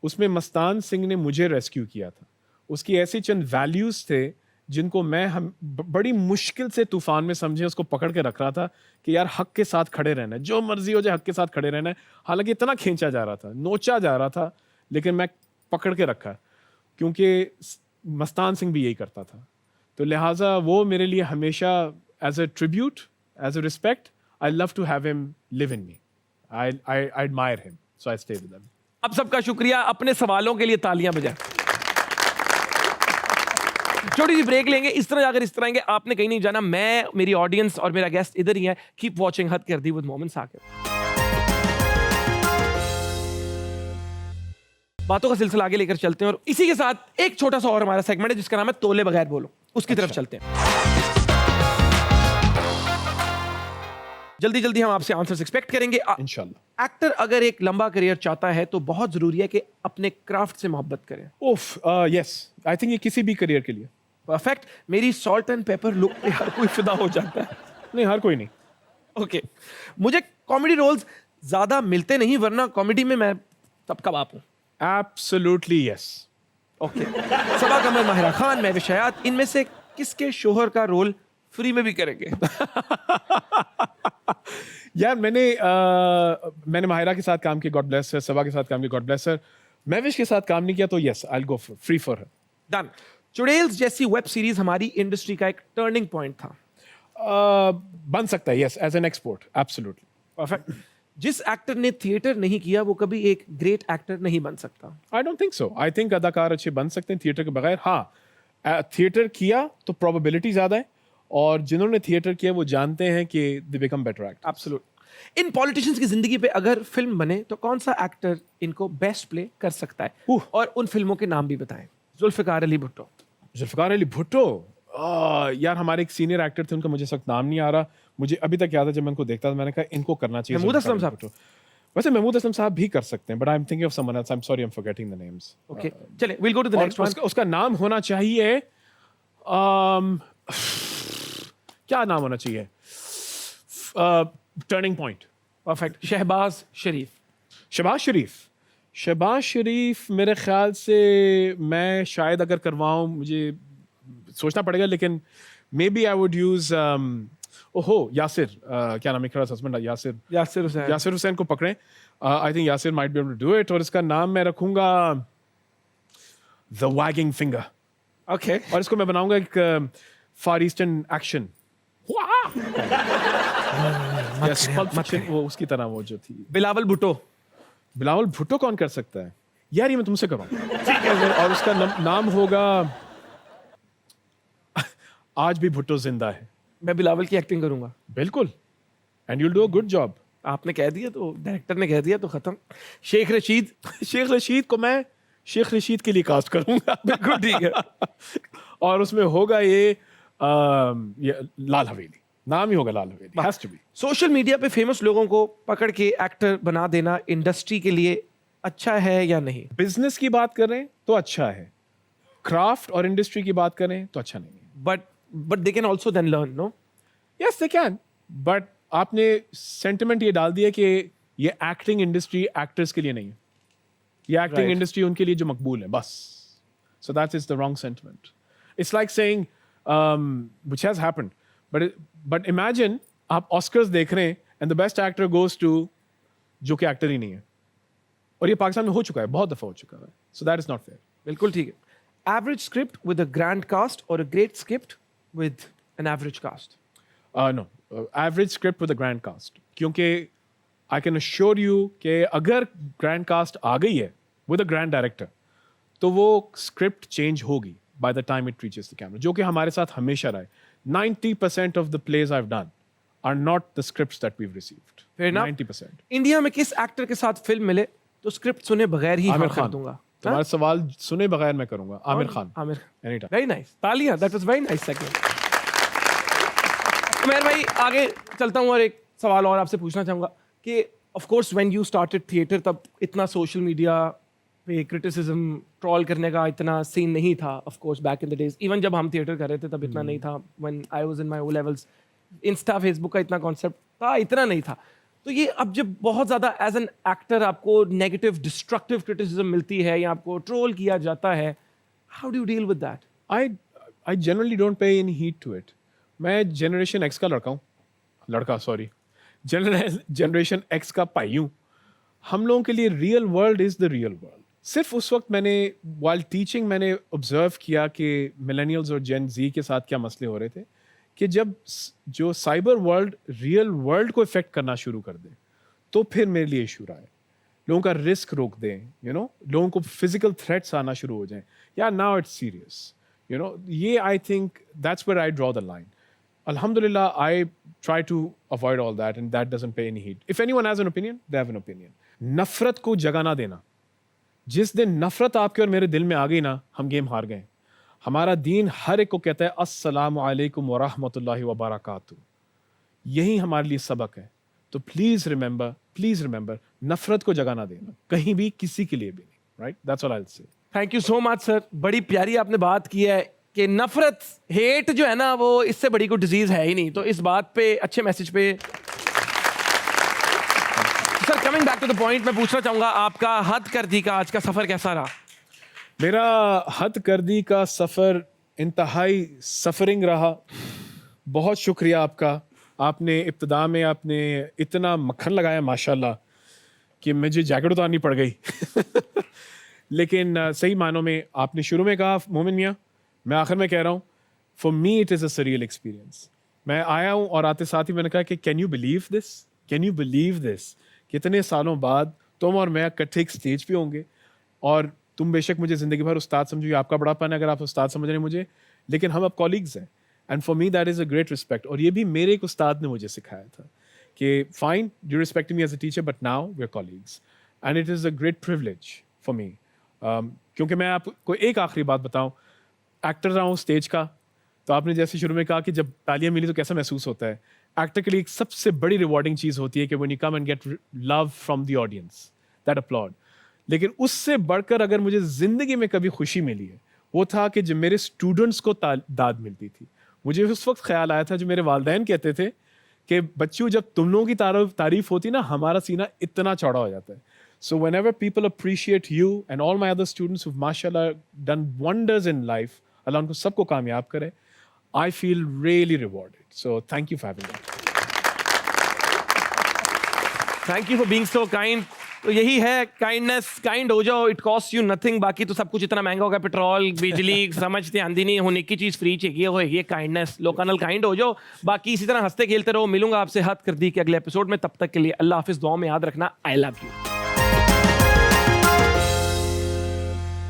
उसमें मस्तान सिंह ने मुझे रेस्क्यू किया था। उसकी ऐसी चंद वैल्यूज़ थे जिनको मैं बड़ी मुश्किल से तूफान में समझे उसको पकड़ के रख रहा था कि यार हक के साथ खड़े रहना है, जो मर्जी हो जाए हक के साथ खड़े रहना है। हालांकि इतना खींचा जा रहा था, नोचा जा रहा था, लेकिन मैं पकड़ के रखा क्योंकि मस्तान सिंह भी यही करता था। तो लिहाजा वो मेरे लिए हमेशा as a tribute, as a respect, I love to have him live in me. I admire him, so I stay with him. अब सबका शुक्रिया, अपने सवालों के लिए तालियां बजाएं। छोटी सी ब्रेक लेंगे। इस तरह अगर इस तरह आएंगे, आपने कहीं नहीं जाना। मैं, मेरी ऑडियंस और मेरा गेस्ट इधर ही है। कीप वॉचिंग हद कर दी विद मोमेंट्स साकिब। बातों का सिलसिला आगे लेकर चलते हैं और इसी के साथ एक छोटा सा और हमारा सेगमेंट है जिसका नाम है तोले बगैर बोलो, उसकी तरफ चलते हैं। जल्दी जल्दी हम आपसे आंसर्स एक्सपेक्ट करेंगे इंशाल्लाह। एक्टर अगर एक लंबा करियर चाहता है तो बहुत जरूरी है कि अपने क्राफ्ट से मोहब्बत करे। यस, आई थिंक ये किसी भी करियर के लिए परफेक्ट। मेरी सॉल्ट एंड पेपर लुक पे हर कोई फिदा हो जाता है। नहीं, हर कोई नहीं। ओके मुझे कॉमेडी रोल्स ज्यादा मिलते नहीं, वरना कॉमेडी में मैं सबका बाप हूँ। Absolutely yes. ओके सबा कमर, माहिरा खान, महविश हयात, इनमें से किसके शोहर का रोल फ्री में भी करेंगे? यार मैंने माहिरा के साथ काम किया, गॉड ब्लेस हर। सबा के साथ काम किया, गॉड ब्लेस हर। महविश के साथ काम नहीं किया तो yes, I will go free for her. Done. Churails जैसी वेब सीरीज हमारी इंडस्ट्री का एक टर्निंग पॉइंट था। बन सकता है, yes, as an export, absolutely. Perfect. जिस एक्टर ने थिएटर नहीं किया वो कभी एक ग्रेट एक्टर नहीं बन सकता। I don't think so. I think अदाकार अच्छे बन सकते हैं थिएटर के बगैर। हाँ, थिएटर किया तो प्रोबेबिलिटी ज्यादा है, और जिन्होंने थिएटर किया वो जानते हैं कि they become better actor. Absolute. In politicians की जिंदगी पे अगर फिल्म बने तो कौन सा एक्टर इनको बेस्ट प्ले कर सकता है? और उन फिल्मों के नाम भी बताएं। जुल्फिकार अली भुट्टो। जुल्फिकार अली भुट्टो, यार हमारे एक सीनियर एक्टर थे, उनका मुझे सख्त नाम नहीं आ रहा। मुझे अभी तक याद है जब मैं उनको देखता था, मैंने कहा इनको करना चाहिए। महमूद असलम साहब। वैसे महमूद असलम साहब भी कर सकते हैं, but I am thinking of someone else. I am sorry, I am forgetting the names. Okay चलें, will go to the next one. उसका नाम होना चाहिए, क्या नाम होना चाहिए? Turning point. Perfect. Shahbaz Sharif. Shahbaz Sharif. Shahbaz Sharif मेरे ख्याल से मैं शायद अगर करवाऊं, मुझे सोचना पड़ेगा, लेकिन maybe I would use ओहो यासिर, क्या नाम है इकरा हस्बैंड, यासिर हुसैन को पकड़ें। I think Yasir might be able to do it. और इसका नाम मैं रखूंगा द वैगिंग फिंगर। ओके। और इसको मैं बनाऊंगा एक फार ईस्टर्न एक्शन, वो उसकी तरह, वो जो थी। बिलावल भुट्टो। बिलावल भुट्टो कौन कर सकता है यार? ये मैं तुमसे करवाऊं। ठीक है। और उसका नाम होगा आज भी भुट्टो जिंदा है। मैं बिलावल की एक्टिंग करूंगा। बिल्कुल। And you'll do a good job. आपने कह दिया तो, डायरेक्टर ने कह दिया तो खत्म। शेख रशीद। शेख रशीद को मैं शेख रशीद के लिए कास्ट करूंगा। बिल्कुल ठीक है। और उसमें होगा ये लाल हवेली, नाम ही होगा Lal Haveli. Has to be. Social media पे फेमस लोगों को पकड़ के एक्टर बना देना इंडस्ट्री के लिए अच्छा है या नहीं? बिजनेस की बात करें तो अच्छा है, क्राफ्ट और इंडस्ट्री की बात करें तो अच्छा नहीं है। But they can also then learn, no? Yes they can, but आपने सेंटिमेंट ये डाल दिया कि ये एक्टिंग इंडस्ट्री एक्टर्स के लिए नहीं है, ये एक्टिंग इंडस्ट्री उनके लिए जो मकबूल है, बस। So that is the wrong sentiment. It's like saying which has happened, but imagine आप ऑस्कर्स देख रहे हैं and the best actor goes to जो कि एक्टर ही नहीं है, और ये पाकिस्तान में हो चुका है, बहुत दफा हो चुका है. So that is not fair. बिल्कुल ठीक है. Average script with a grand cast और a great script with an average cast? No, average script with a grand cast, क्योंकि आई कैन अश्योर यू कि अगर ग्रैंड कास्ट आ गई है विद अ ग्रैंड डायरेक्टर तो वो स्क्रिप्ट चेंज होगी by the time it reaches the camera, जो कि हमारे साथ हमेशा रहा है. 90% of the plays I've done are not the scripts that we've received. Fair enough. 90%. India में किस एक्टर के साथ फिल्म मिले तो स्क्रिप्ट सुने बगैर ही आमिर हाँ खान कर दूंगा? तुम्हारा सवाल सुने बगैर मैं करूंगा. Aamir Khan. Aamir Khan. Anytime. Very nice, तालियां. That was very nice segment. Umar भाई आगे चलता हूं और एक सवाल और आपसे पूछना चाहूंगा कि of course when you started theatre तब इतना सोशल मीडिया पे क्रिटिसिज्म ट्रोल करने का इतना सीन नहीं था of course back in the days, even जब हम थिएटर कर रहे थे तब इतना नहीं था. When I was in my O levels Insta Facebook का इतना कॉन्सेप्ट था, इतना नहीं था. तो ये अब जब बहुत ज़्यादा एज एन एक्टर आपको नेगेटिव डिस्ट्रक्टिव क्रिटिसिज्म मिलती है या आपको ट्रोल किया जाता है, how do you deal with that? I generally don't pay any heed to it. मैं जनरेशन एक्स का जनरेशन एक्स का पाई हूँ. हम लोगों के लिए real world is the real world. सिर्फ उस वक्त मैंने वाइल टीचिंग मैंने ऑब्जर्व किया कि मिलेनियल्स और जेन जी के साथ क्या मसले हो रहे थे कि जब जो साइबर वर्ल्ड रियल वर्ल्ड को इफेक्ट करना शुरू कर दे तो फिर मेरे लिए इशू रहा है. लोगों का रिस्क रोक दें, लोगों को फिजिकल थ्रेट्स आना शुरू हो जाएं. या नाउ इट्स सीरियस, ये I think that's where I draw the line. Alhamdulillah, I try to avoid all that, and that doesn't pay any heed. If anyone has an opinion, they have an opinion. नफरत को जगह ना देना. जिस दिन नफरत आपके और मेरे दिल में आ गई ना, हम गेम हार गए. हमारा दीन हर एक को कहता है अस्सलामु अलैकुम व रहमतुल्लाहि व बरकातहू. यही हमारे लिए सबक है. तो प्लीज रिमेंबर, नफरत को जगह ना देना कहीं भी, किसी के लिए भी नहीं. Right, that's all I will say. Thank you so much sir. बड़ी प्यारी आपने बात की है कि नफरत, हेट जो है ना, वो इससे बड़ी कोई डिजीज है ही नहीं. तो इस बात पे, अच्छे मैसेज पे sir, coming back to the point, मैं पूछना चाहूंगा आपका हद गर्दी का आज का सफर कैसा रहा? मेरा हद गर्दी का सफ़र इंतहाई सफ़रिंग रहा. बहुत शुक्रिया आपका. आपने इब्तिदा में आपने इतना मक्खन लगाया माशाल्लाह कि मुझे जैकेट उतारनी पड़ गई. लेकिन सही मानों में आपने शुरू में कहा मोमिन मियाँ, मैं आखिर में कह रहा हूँ, for me it is a surreal experience. मैं आया हूँ और आते साथ ही मैंने कहा कि कैन यू बिलीव दिस, कितने सालों बाद तुम और मैं इकट्ठे एक स्टेज पे होंगे. और तुम बेशक मुझे ज़िंदगी भर उस्ताद समझो, ये आपका बड़ापन है अगर आप उस्ताद समझ रहे हैं मुझे, लेकिन हम अब कॉलीग्स हैं. And for me that is a great respect. और ये भी मेरे एक उस्ताद ने मुझे सिखाया था कि fine, you respect me as a teacher, but now we are colleagues. And it is a great privilege for me. क्योंकि मैं आपको एक आखिरी बात बताऊँ, एक्टर रहा हूँ स्टेज का, तो आपने जैसे शुरू में कहा कि जब तालियां मिली तो कैसा महसूस होता है. एक्टर के लिए एक सबसे बड़ी रिवॉर्डिंग चीज़ होती है कि when you come and get love from the audience, that upload. लेकिन उससे बढ़कर अगर मुझे ज़िंदगी में कभी खुशी मिली है, वो था कि जब मेरे स्टूडेंट्स को दाद मिलती थी. मुझे उस वक्त ख्याल आया था, जो मेरे वालिदैन कहते थे कि बच्चों, जब तुम लोगों की तारीफ होती ना, हमारा सीना इतना चौड़ा हो जाता है. So whenever people appreciate you and all my other students who've mashallah done wonders in life, Allah उनको सबको कामयाब करे, I feel really rewarded. So thank you for having me. Thank you for being so kind. तो यही है काइंडनेस. काइंड हो जाओ, इट कॉस्ट यू नथिंग. बाकी तो सब कुछ इतना महंगा होगा, पेट्रोल, बिजली, समझते आंदी नहीं होने की चीज़ फ्री चाहिए होगी काइंडनेस. लोकल काइंड हो जाओ. बाकी इसी तरह हंसते खेलते रहो. मिलूंगा आपसे हद गर्दी के अगले एपिसोड में. तब तक के लिए अल्लाह हाफिज़. दुआ में याद रखना. I love you.